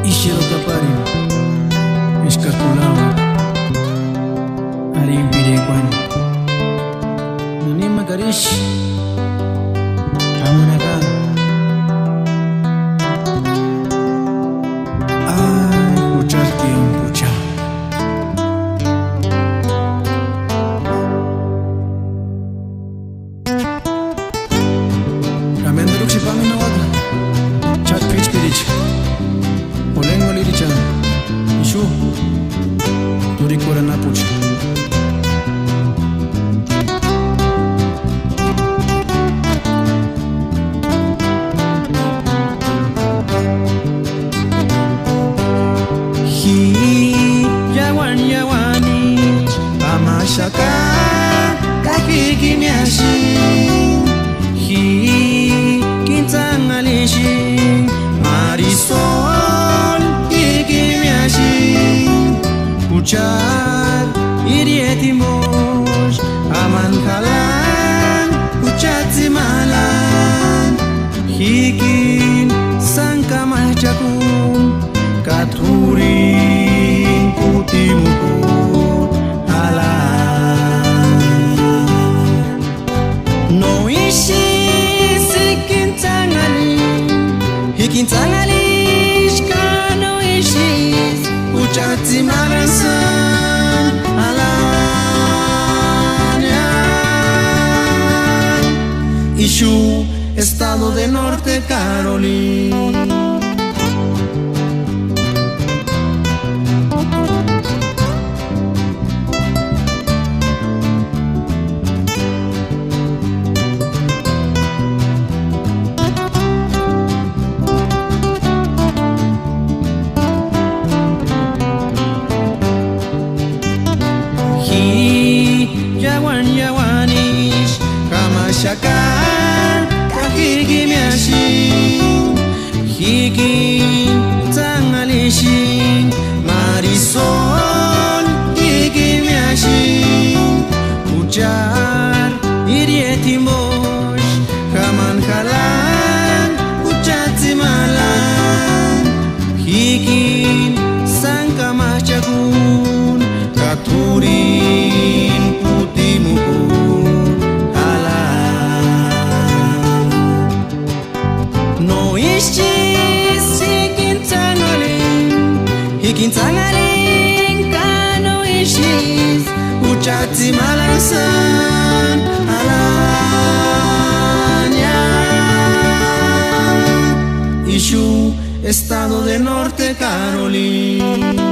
Ishiro tapari escaculaba ari pireguan nani magarish amunaga ay puchar tiempo cha ramendruk si paminawag chat pitch pirich Olengo liricha, ishu, turi kora napuch. Hi yawani, amashaka, kakiki miashi. Hi kintangalishi, marisol. Puchar irietimos aman kalan puchati malan hikin sangkamahjakun katurin putimukun alan no ishi sikin tangali hikin tangali shkano ishi puchati malansan alanya Ishu, estado de Norte Carolina. Yawanish Kamashakan Kakiki miashin Hikin Tangalishin Marisol Kiki miashin Puchar Irietimbosh Kaman kalan Puchati malan Hikin Sangkamachakun Katurin Hikintangaling kano ishis Uchati malansan alanya Ishu, estado de Norte Carolina.